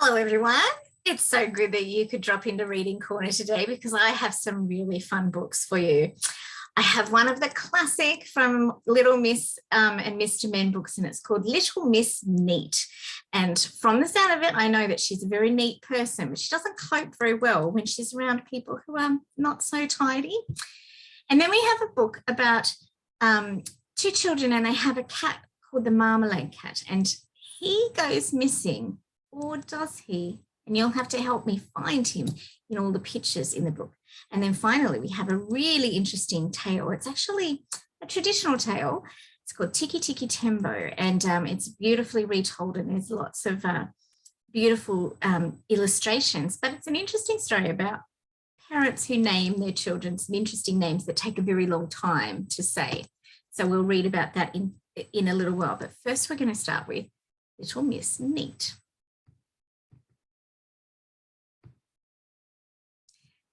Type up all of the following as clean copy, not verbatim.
Hello, everyone. It's so good that you could drop into Reading Corner today because I have some really fun books for you. I have one of the classic from Little Miss and Mr. Men books, and it's called Little Miss Neat. And from the sound of it, I know that she's a very neat person, but she doesn't cope very well when she's around people who are not so tidy. And then we have a book about two children, and they have a cat called the Marmalade Cat, and he goes missing. Or does he? And you'll have to help me find him in all the pictures in the book. And then finally, we have a really interesting tale. It's actually a traditional tale. It's called Tikki Tikki Tembo, and it's beautifully retold, and there's lots of beautiful illustrations. But it's an interesting story about parents who name their children some interesting names that take a very long time to say. So we'll read about that in a little while. But first, we're going to start with Little Miss Neat.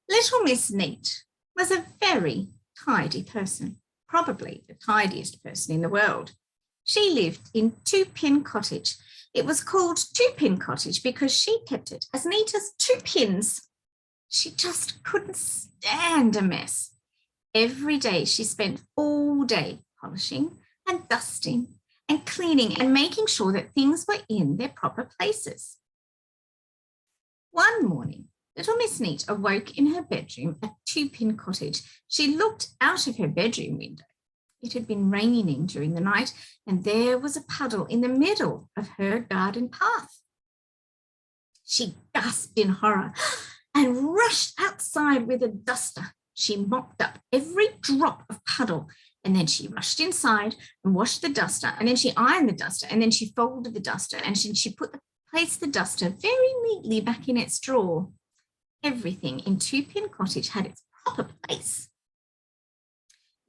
Little Miss Neat was a very tidy person, probably the tidiest person in the world. She lived in Two Pin Cottage. It was called Two Pin Cottage because she kept it as neat as two pins. She just couldn't stand a mess. Every day she spent all day polishing and dusting and cleaning and making sure that things were in their proper places. One morning, Little Miss Neat awoke in her bedroom at Two Pin Cottage. She looked out of her bedroom window. It had been raining during the night, and there was a puddle in the middle of her garden path. She gasped in horror and rushed outside with a duster. She mopped up every drop of puddle, and then she rushed inside and washed the duster, and then she ironed the duster, and then she folded the duster, and she placed the duster very neatly back in its drawer. Everything in Two Pin Cottage had its proper place.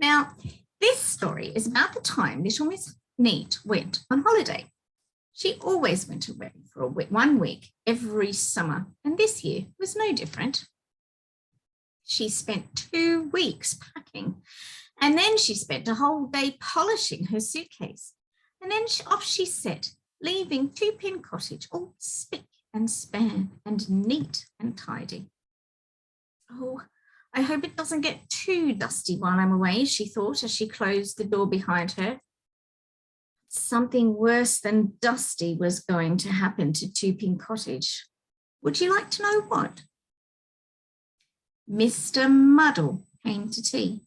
Now, this story is about the time Little Miss Neat went on holiday. She always went away for 1 week every summer, and this year was no different. She spent 2 weeks packing, and then she spent a whole day polishing her suitcase, and then off she set, leaving Two Pin Cottage all spick and span and neat and tidy. Oh, I hope it doesn't get too dusty while I'm away, she thought as she closed the door behind her. Something worse than dusty was going to happen to Two Pin Cottage. Would you like to know what? Mr. Muddle came to tea.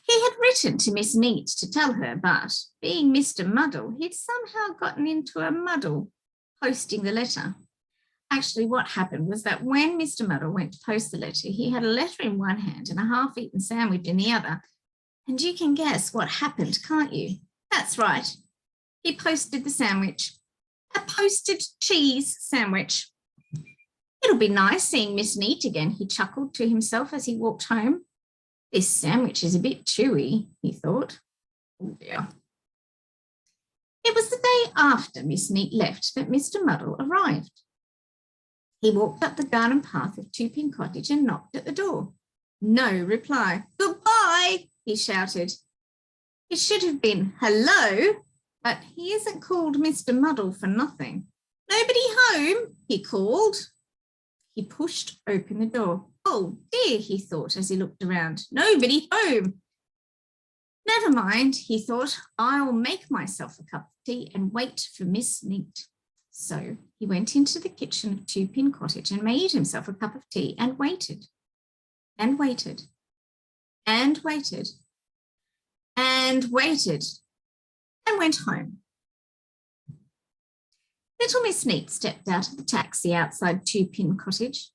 He had written to Miss Neat to tell her, but being Mr. Muddle, he'd somehow gotten into a muddle posting the letter. Actually, what happened was that when Mr. Muddle went to post the letter, he had a letter in one hand and a half-eaten sandwich in the other. And you can guess what happened, can't you? That's right. He posted the sandwich, a posted cheese sandwich. It'll be nice seeing Miss Neat again, he chuckled to himself as he walked home. This sandwich is a bit chewy, he thought. Oh dear. It was the day after Miss Neat left that Mr. Muddle arrived. He walked up the garden path of Two Pin Cottage and knocked at the door. No reply. Goodbye, he shouted. It should have been hello, but he isn't called Mr. Muddle for nothing. Nobody home, he called. He pushed open the door. Oh dear, he thought as he looked around. Nobody home. Never mind, he thought. I'll make myself a cup of tea and wait for Miss Neat. So he went into the kitchen of Two Pin Cottage and made himself a cup of tea and waited and waited and waited and waited and went home. Little Miss Neat stepped out of the taxi outside Two Pin Cottage.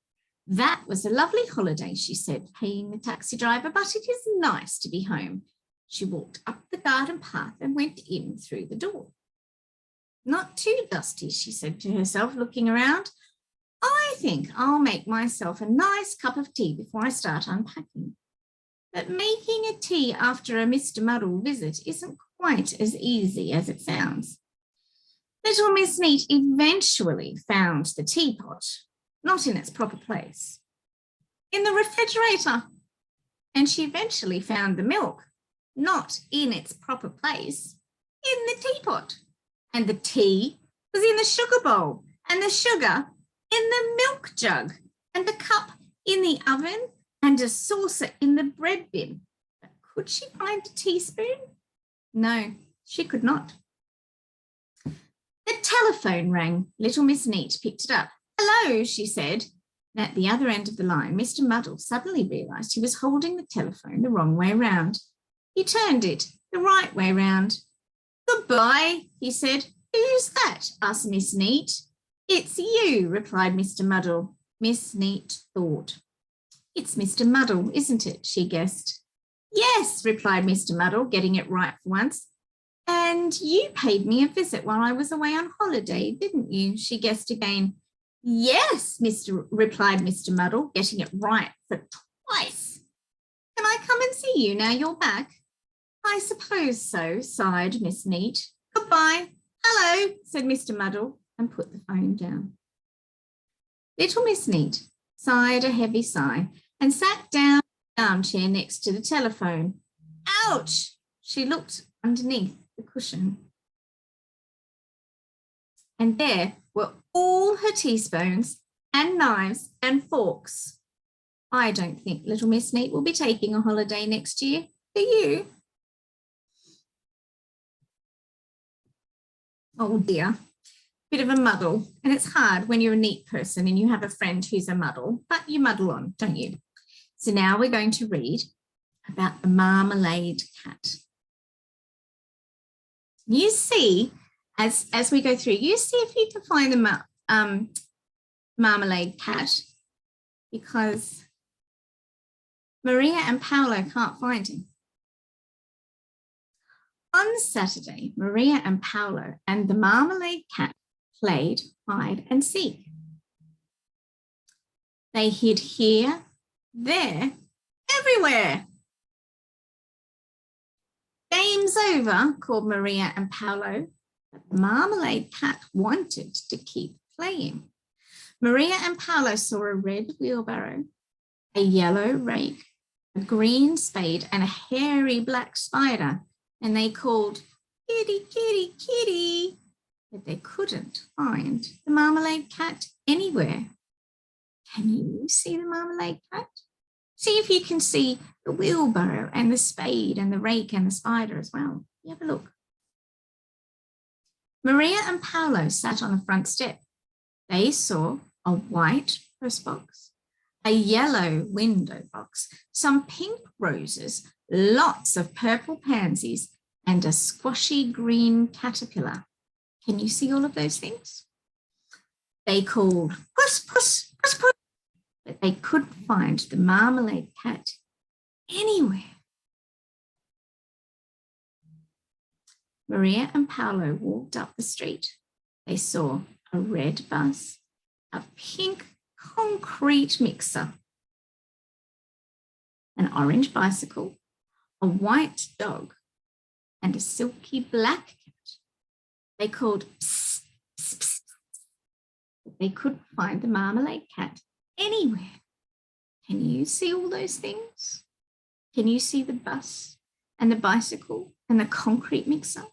That was a lovely holiday, she said, paying the taxi driver, but it is nice to be home. She walked up the garden path and went in through the door. Not too dusty, she said to herself, looking around. I think I'll make myself a nice cup of tea before I start unpacking. But making a tea after a Mr. Muddle visit isn't quite as easy as it sounds. Little Miss Neat eventually found the teapot, not in its proper place, in the refrigerator. And she eventually found the milk, not in its proper place, in the teapot. And the tea was in the sugar bowl, and the sugar in the milk jug, and a cup in the oven, and a saucer in the bread bin. But could she find a teaspoon? No, she could not. The telephone rang. Little Miss Neat picked it up. "Hello," she said. And at the other end of the line, Mr. Muddle suddenly realised he was holding the telephone the wrong way round. He turned it the right way round. "Goodbye," he said. "Who's that?" asked Miss Neat. "It's you," replied Mr. Muddle. Miss Neat thought. "It's Mr. Muddle, isn't it?" she guessed. "Yes," replied Mr. Muddle, getting it right for once. "And you paid me a visit while I was away on holiday, didn't you?" she guessed again. "Yes," replied Mr. Muddle, getting it right for twice. "Can I come and see you now you're back?" "I suppose so," sighed Miss Neat. "Goodbye." "Hello," said Mr. Muddle, and put the phone down. Little Miss Neat sighed a heavy sigh and sat down in the armchair next to the telephone. Ouch! She looked underneath the cushion. And there were all her teaspoons and knives and forks. I don't think Little Miss Neat will be taking a holiday next year. Do you? Oh dear, bit of a muddle. And it's hard when you're a neat person and you have a friend who's a muddle, but you muddle on, don't you? So now we're going to read about the Marmalade Cat. You see, as we go through, you see if you can find the Marmalade Cat, because Maria and Paolo can't find him. On Saturday, Maria and Paolo and the Marmalade Cat played hide and seek. They hid here, there, everywhere. "Game's over," called Maria and Paolo, but the Marmalade Cat wanted to keep playing. Maria and Paolo saw a red wheelbarrow, a yellow rake, a green spade, and a hairy black spider, and they called, "Kitty, kitty, kitty," but they couldn't find the Marmalade Cat anywhere. Can you see the Marmalade Cat? See if you can see the wheelbarrow and the spade and the rake and the spider as well. You have a look. Maria and Paolo sat on the front step. They saw a white postbox, a yellow window box, some pink roses, lots of purple pansies, and a squashy green caterpillar. Can you see all of those things? They called, "Puss, puss, puss, puss," but they couldn't find the Marmalade Cat anywhere. Maria and Paolo walked up the street. They saw a red bus, a pink concrete mixer, an orange bicycle, a white dog, and a silky black cat. They called, "Psst, psst, psst," but they couldn't find the Marmalade Cat anywhere. Can you see all those things? Can you see the bus and the bicycle and the concrete mixer?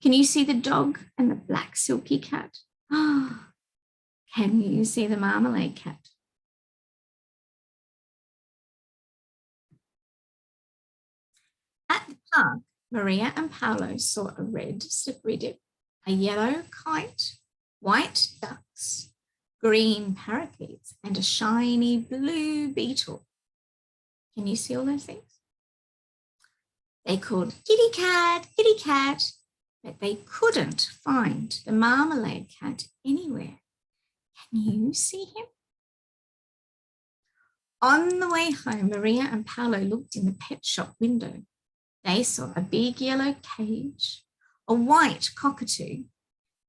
Can you see the dog and the black silky cat? Oh, can you see the Marmalade Cat? At the park, Maria and Paolo saw a red slippery dip, a yellow kite, white ducks, green parakeets, and a shiny blue beetle. Can you see all those things? They called, "Kitty cat, kitty cat," but they couldn't find the Marmalade Cat anywhere. Can you see him? On the way home, Maria and Paolo looked in the pet shop window. They saw a big yellow cage, a white cockatoo,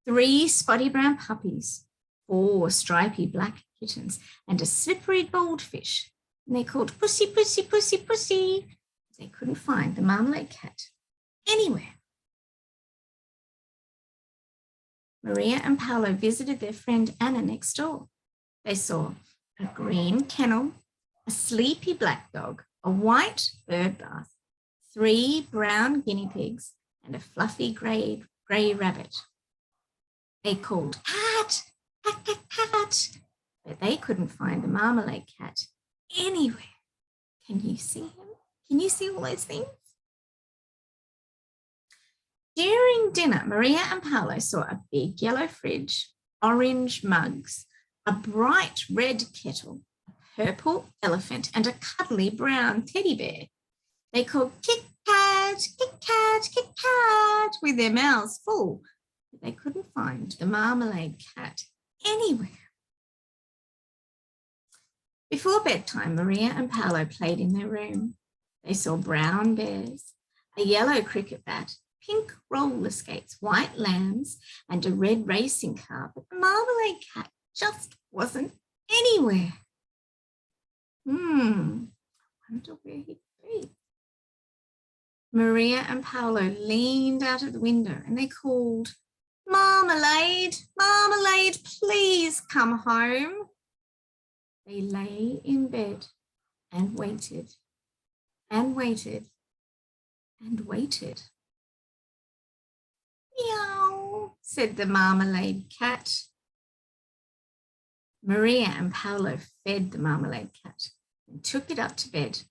3 spotty brown puppies, 4 stripy black kittens, and a slippery goldfish. And they called, "Pussy, pussy, pussy, pussy." They couldn't find the Marmalade Cat anywhere. Maria and Paolo visited their friend Anna next door. They saw a green kennel, a sleepy black dog, a white bird bath, 3 brown guinea pigs, and a fluffy grey rabbit. They called, "Cat, cat, cat, cat." but they couldn't find the Marmalade Cat anywhere. Can you see him? Can you see all those things? During dinner, Maria and Paolo saw a big yellow fridge, orange mugs, a bright red kettle, a purple elephant, and a cuddly brown teddy bear. They called Kit Kat, Kit Kat, Kit Kat with their mouths full, but they couldn't find the Marmalade Cat anywhere. Before bedtime, Maria and Paolo played in their room. They saw brown bears, a yellow cricket bat, pink roller skates, white lambs, and a red racing car, but the Marmalade Cat just wasn't anywhere. I wonder where he'd be. Maria and Paolo leaned out of the window and they called, "Marmalade, Marmalade, please come home." They lay in bed and waited and waited and waited. "Meow," said the Marmalade Cat. Maria and Paolo fed the Marmalade Cat and took it up to bed.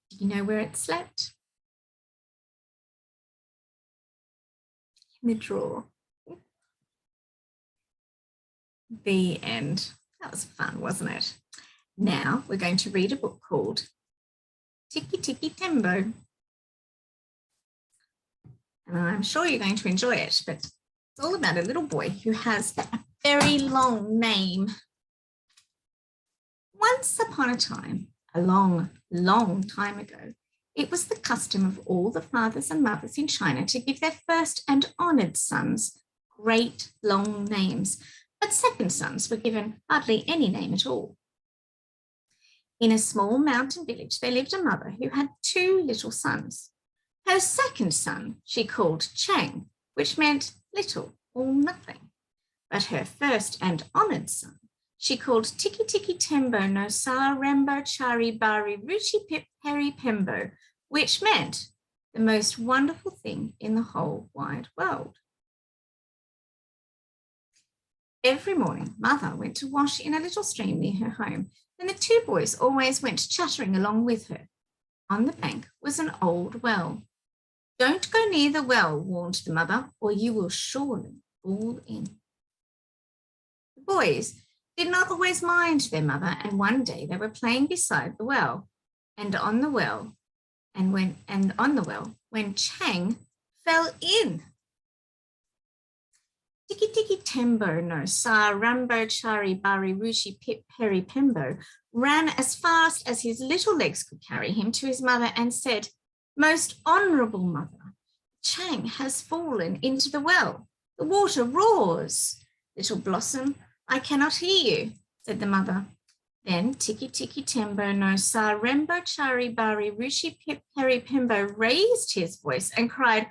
Do you know where it slept? In the drawer. The end. That was fun, wasn't it? Now we're going to read a book called Tikki Tikki Tembo. And I'm sure you're going to enjoy it, but it's all about a little boy who has a very long name. Once upon a time, a long, long time ago, it was the custom of all the fathers and mothers in China to give their first and honoured sons great long names, but second sons were given hardly any name at all. In a small mountain village, there lived a mother who had two little sons. Her second son she called Chang, which meant little or nothing. But her first and honoured son she called Tikki Tikki Tembo no Sa Rembo Chari Bari Ruchi Pip Peri Pembo, which meant the most wonderful thing in the whole wide world. Every morning, Mother went to wash in a little stream near her home, and the two boys always went chattering along with her. On the bank was an old well. "Don't go near the well," warned the mother, "or you will surely fall in." The boys did not always mind their mother, and one day they were playing beside the well, when Chang fell in. Tikki Tikki Tembo no Sa Rambo Chari Bari Ruchi Pip Peri Pembo ran as fast as his little legs could carry him to his mother and said, "Most honourable mother, Chang has fallen into the well. The water roars." "Little Blossom, I cannot hear you," said the mother. Then Tikki Tikki Tembo no Sa Rembo Chari Bari Ruchi Pip Peri Pembo raised his voice and cried,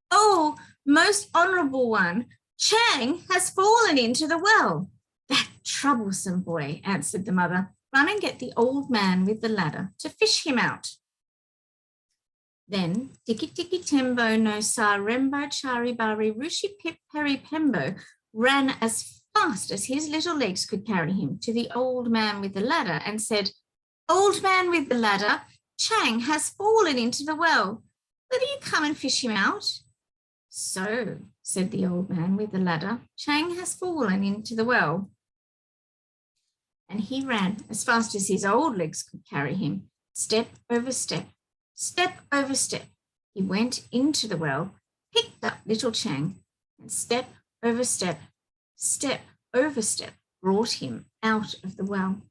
"Oh, most honourable one, Chang has fallen into the well." "That troublesome boy," answered the mother. "Run and get the old man with the ladder to fish him out." Then Tikki Tikki Tembo no Sa Rembo Chari Bari Ruchi Pip Peri Pembo ran as fast as his little legs could carry him to the old man with the ladder and said, "Old man with the ladder, Chang has fallen into the well. Will you come and fish him out?" "So," said the old man with the ladder, "Chang has fallen into the well." And he ran as fast as his old legs could carry him, step over step, step over step. He went into the well, picked up little Chang, and step over step, step over step, brought him out of the well.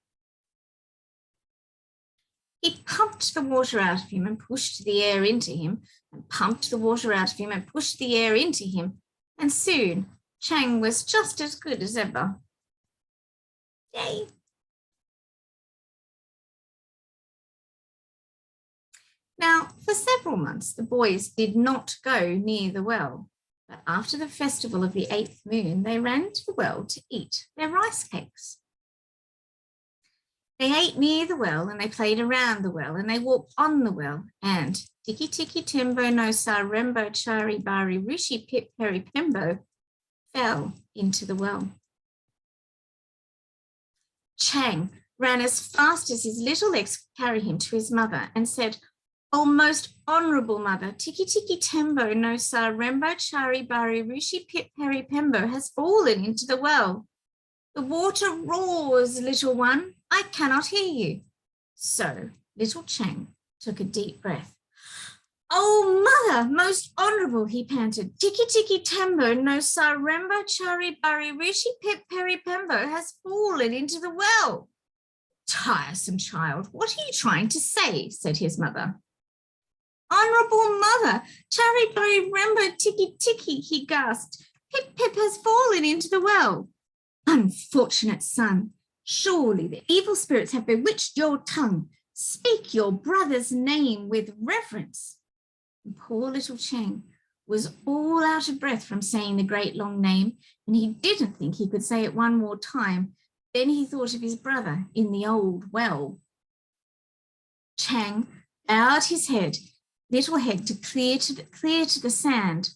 He pumped the water out of him and pushed the air into him, and pumped the water out of him and pushed the air into him, and soon Chang was just as good as ever. Yay! Now, for several months, the boys did not go near the well, but after the festival of the 8th moon, they ran to the well to eat their rice cakes. They ate near the well and they played around the well and they walked on the well, and Tikki Tikki Tembo no Sa Rembo Chari Bari Ruchi Pip Peri Pembo fell into the well. Chang ran as fast as his little legs could carry him to his mother and said, "Oh, most honourable mother, Tikki Tikki Tembo no Sa Rembo Chari Bari Rushi Pip Peri Pembo has fallen into the well. The water roars, little one. I cannot hear you." So little Chang took a deep breath. "Oh, mother, most honourable," he panted. "Tikki Tikki Tembo no Sa Rembo Chari Bari Rushi Pip Peri Pembo has fallen into the well." "Tiresome child, what are you trying to say?" said his mother. "Honourable mother, Chari Bari Rembo Tikki Tikki," he gasped. "Pip Pip has fallen into the well." "Unfortunate son, surely the evil spirits have bewitched your tongue. Speak your brother's name with reverence." And poor little Chang was all out of breath from saying the great long name, and he didn't think he could say it one more time. Then he thought of his brother in the old well. Chang bowed his little head to clear to the sand.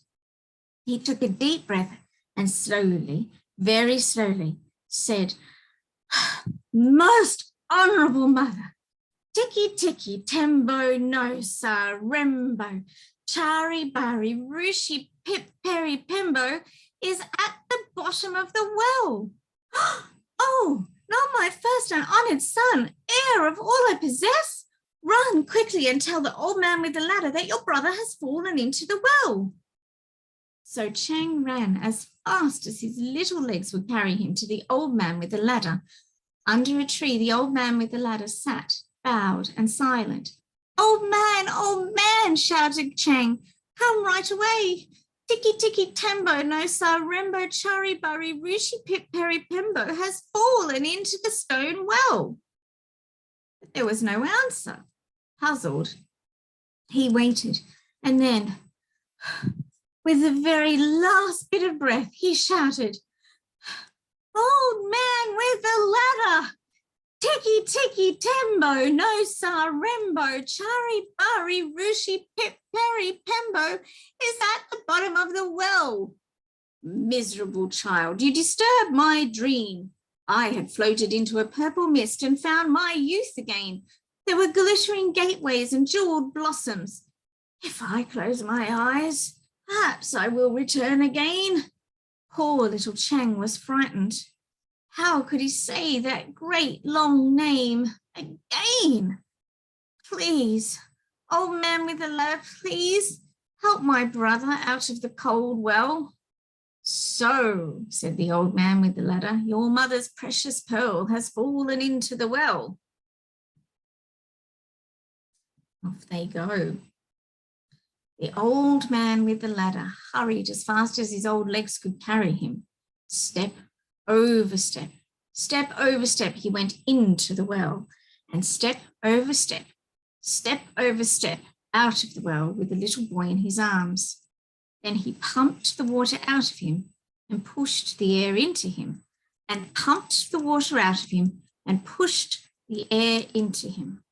He took a deep breath and slowly, very slowly, said, "Most honourable mother, Tikki Tikki Tembo no Sa Rembo Chari Bari Rushi Pip Peri Pembo is at the bottom of the well." "Oh, not my first and honoured son, heir of all I possess. Run quickly and tell the old man with the ladder that your brother has fallen into the well." So Chang ran as fast as his little legs would carry him to the old man with the ladder. Under a tree, the old man with the ladder sat, bowed and silent. Old man," shouted Chang. "Come right away. Tikki Tikki Tembo no Sa Rembo Chari Bari Rushi Pip Peri Pembo has fallen into the stone well." But there was no answer. Puzzled, he waited, and then, with the very last bit of breath, he shouted, "Old man with the ladder, Tikki Tikki Tembo no Sa Rembo Chari Bari Rushi Pip Peri Pembo is at the bottom of the well." "Miserable child, you disturb my dream. I had floated into a purple mist and found my youth again. There were glittering gateways and jeweled blossoms. If I close my eyes, perhaps I will return again." Poor little Chang was frightened. How could he say that great long name again? "Please, old man with the ladder, please help my brother out of the cold well." "So," said the old man with the ladder, "your mother's precious pearl has fallen into the well." Off they go. The old man with the ladder hurried as fast as his old legs could carry him. Step over step, step over step, he went into the well, and step over step, step over step, out of the well with the little boy in his arms. Then he pumped the water out of him and pushed the air into him, and pumped the water out of him and pushed the air into him.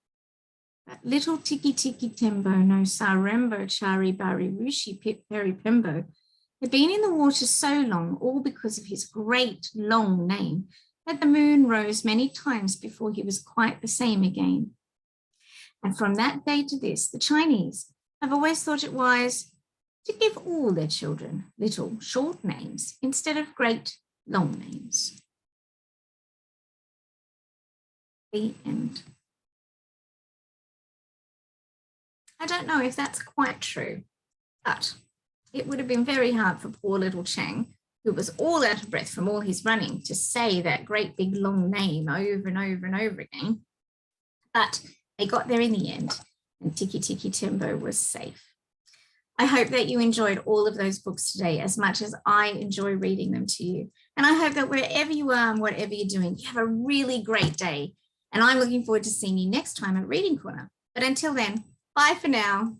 But little Tikki Tikki Tembo no Sa Rembo Chari Bari Rushi Pip Peri Pembo had been in the water so long, all because of his great long name, that the moon rose many times before he was quite the same again. And from that day to this, the Chinese have always thought it wise to give all their children little short names instead of great long names. The end. I don't know if that's quite true, but it would have been very hard for poor little Chang, who was all out of breath from all his running, to say that great big long name over and over and over again. But they got there in the end, and Tikki Tikki Tembo was safe. I hope that you enjoyed all of those books today as much as I enjoy reading them to you. And I hope that wherever you are and whatever you're doing, you have a really great day. And I'm looking forward to seeing you next time at Reading Corner. But until then, bye for now.